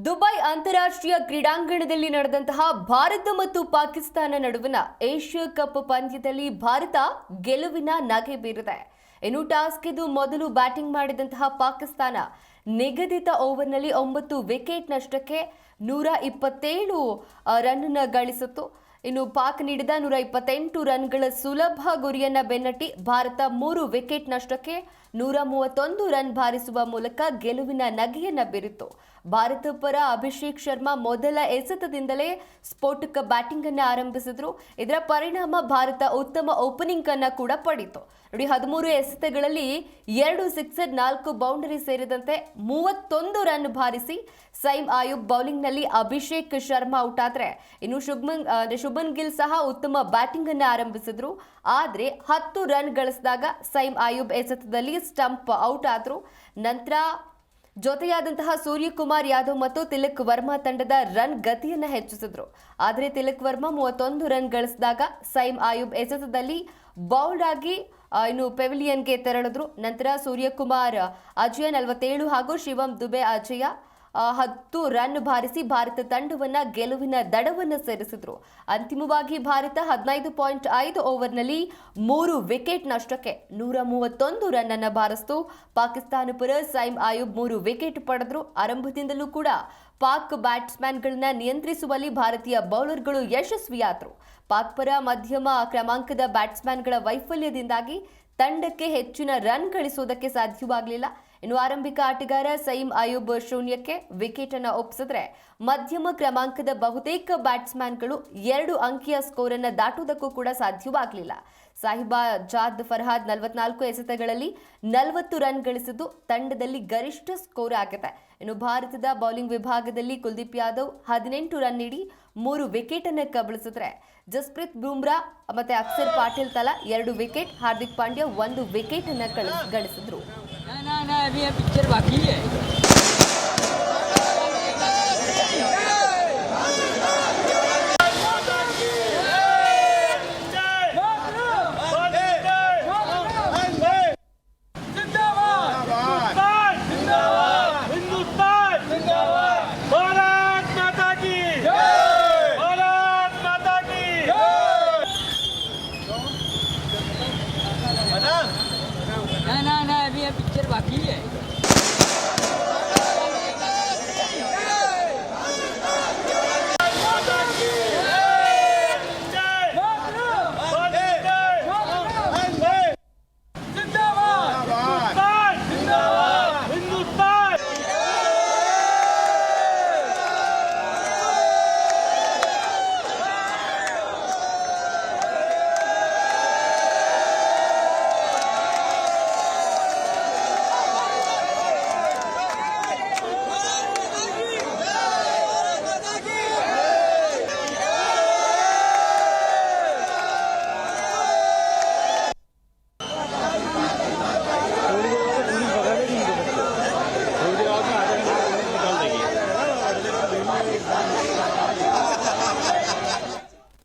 Dubai ಅಂತಾರಾಷ್ಟ್ರೀಯ ಕ್ರೀಡಾಂಗಣದಲ್ಲಿ ನಡೆದಂತಹ ಭಾರತ ಮತ್ತು ಪಾಕಿಸ್ತಾನ ನಡುವಿನ ಏಷ್ಯಾ ಕಪ್ ಪಂದ್ಯದಲ್ಲಿ ಭಾರತ ಗೆಲುವಿನ ನಗೆ ಬೀರಿದೆ. ಇನ್ನು ಟಾಸ್ಕ್ ಗೆದ್ದು ಮೊದಲು ಬ್ಯಾಟಿಂಗ್ ಮಾಡಿದಂತಹ ಪಾಕಿಸ್ತಾನ ನಿಗದಿತ ಓವರ್ನಲ್ಲಿ 9 ವಿಕೆಟ್ ನಷ್ಟಕ್ಕೆ 127 ರನ್ ಗಳಿಸಿತು. ಇನ್ನು ಪಾಕ್ ನೀಡಿದ 128 ರನ್ಗಳ ಸುಲಭ ಗುರಿಯನ್ನ ಬೆನ್ನಟ್ಟಿ ಭಾರತ 3 ವಿಕೆಟ್ ನಷ್ಟಕ್ಕೆ 131 ರನ್ ಬಾರಿಸುವ ಮೂಲಕ ಗೆಲುವಿನ ನಗೆಯನ್ನ ಬೀರಿತು. ಭಾರತ ಪರ ಅಭಿಷೇಕ್ ಶರ್ಮಾ ಮೊದಲ ಎಸೆತದಿಂದಲೇ ಸ್ಫೋಟಕ ಬ್ಯಾಟಿಂಗ್ ಅನ್ನು ಆರಂಭಿಸಿದ್ರು. ಇದರ ಪರಿಣಾಮ ಭಾರತ ಉತ್ತಮ ಓಪನಿಂಗ್ ಅನ್ನ ಕೂಡ ಪಡೆಯಿತು. ನೋಡಿ, 13 ಎಸೆತಗಳಲ್ಲಿ 2 ಸಿಕ್ಸರ್ 4 ಬೌಂಡರಿ ಸೇರಿದಂತೆ 31 ರನ್ ಬಾರಿಸಿ ಸೈಮ್ ಆಯುಬ್ ಬೌಲಿಂಗ್ನಲ್ಲಿ ಅಭಿಷೇಕ್ ಶರ್ಮಾ ಔಟ್ ಆದ್ರೆ, ಇನ್ನು ಶುಭನ್ ಗಿಲ್ ಸಹ ಉತ್ತಮ ಬ್ಯಾಟಿಂಗ್ ಅನ್ನು ಆರಂಭಿಸಿದ್ರು. ಆದ್ರೆ 10 ರನ್ ಗಳಿಸಿದಾಗ ಸೈಮ್ ಆಯುಬ್ ಎಸೆತದಲ್ಲಿ ಸ್ಟಂಪ್ ಔಟ್ ಆದ್ರು. ನಂತರ ಜೊತೆಯಾದಂತಹ ಸೂರ್ಯಕುಮಾರ್ ಯಾದವ್ ಮತ್ತು ತಿಲಕ್ ವರ್ಮಾ ತಂಡದ ರನ್ ಗತಿಯನ್ನ ಹೆಚ್ಚಿಸಿದ್ರು. ಆದರೆ ತಿಲಕ್ ವರ್ಮಾ 31 ರನ್ ಗಳಿಸಿದಾಗ ಸೈಮ್ ಆಯುಬ್ ಎಸೆತದಲ್ಲಿ ಬೌಲ್ಡ್ ಆಗಿ ಇನ್ನು ಪೆವಿಲಿಯನ್ಗೆ ತೆರಳಿದ್ರು. ನಂತರ ಸೂರ್ಯಕುಮಾರ್ ಅಜಯ 47 ಹಾಗೂ ಶಿವಂ ದುಬೆ ಅಜಯ 10 ರನ್ ಬಾರಿಸಿ ಭಾರತ ತಂಡವನ್ನ ಗೆಲುವಿನ ದಡವನ್ನು ಸೇರಿಸಿದ್ರು. ಅಂತಿಮವಾಗಿ ಭಾರತ 15.5 ಓವರ್ನಲ್ಲಿ 3 ವಿಕೆಟ್ ನಷ್ಟಕ್ಕೆ 131 ರನ್ ಅನ್ನು ಬಾರಿಸಿತು. ಪಾಕಿಸ್ತಾನ ಪರ ಸೈಮ್ ಆಯುಬ್ 3 ವಿಕೆಟ್ ಪಡೆದ್ರು. ಆರಂಭದಿಂದಲೂ ಕೂಡ ಪಾಕ್ ಬ್ಯಾಟ್ಸ್ಮನ್ಗಳನ್ನ ನಿಯಂತ್ರಿಸುವಲ್ಲಿ ಭಾರತೀಯ ಬೌಲರ್ಗಳು ಯಶಸ್ವಿಯಾದರು. ಪಾಕ್ ಪರ ಮಧ್ಯಮ ಕ್ರಮಾಂಕದ ಬ್ಯಾಟ್ಸ್ಮನ್ಗಳ ವೈಫಲ್ಯದಿಂದಾಗಿ ತಂಡಕ್ಕೆ ಹೆಚ್ಚಿನ ರನ್ ಗಳಿಸುವುದಕ್ಕೆ ಸಾಧ್ಯವಾಗಲಿಲ್ಲ. ಇನ್ನು ಆರಂಭಿಕ ಆಟಗಾರ ಸೈಮ್ ಆಯುಬ್ ಶೂನ್ಯಕ್ಕೆ ವಿಕೆಟ್ ಅನ್ನು ಒಪ್ಪಿಸಿದ್ರೆ, ಮಧ್ಯಮ ಕ್ರಮಾಂಕದ ಬಹುತೇಕ ಬ್ಯಾಟ್ಸ್ಮನ್ಗಳು 2 ಅಂಕಿಯ ಸ್ಕೋರ್ ಅನ್ನು ದಾಟುವುದಕ್ಕೂ ಕೂಡ ಸಾಧ್ಯವಾಗಲಿಲ್ಲ. ಸಾಹಿಬಾ ಜಾದ್ ಫರ್ಹಾದ್ 44 ಎಸೆತಗಳಲ್ಲಿ 40 ರನ್ ಗಳಿಸಿದ್ದು ತಂಡದಲ್ಲಿ ಗರಿಷ್ಠ ಸ್ಕೋರ್ ಆಗಿದೆ. ಇನ್ನು ಭಾರತದ ಬೌಲಿಂಗ್ ವಿಭಾಗದಲ್ಲಿ ಕುಲ್ದೀಪ್ ಯಾದವ್ 18 ರನ್ ನೀಡಿ 3 ವಿಕೆಟ್ ಅನ್ನು ಕಬಳಿಸಿದ್ರೆ, ಜಸ್ಪ್ರೀತ್ ಬುಮ್ರಾ ಮತ್ತೆ ಅಕ್ಷರ್ ಪಾಟೀಲ್ ತಲಾ 2 ವಿಕೆಟ್, ಹಾರ್ದಿಕ್ ಪಾಂಡ್ಯ 1 ವಿಕೆಟ್ ಅನ್ನು ಗಳಿಸಿದ್ರು. अभी ये पिक्चर बाकी है. ना अभी ये पिक्चर बाकी है.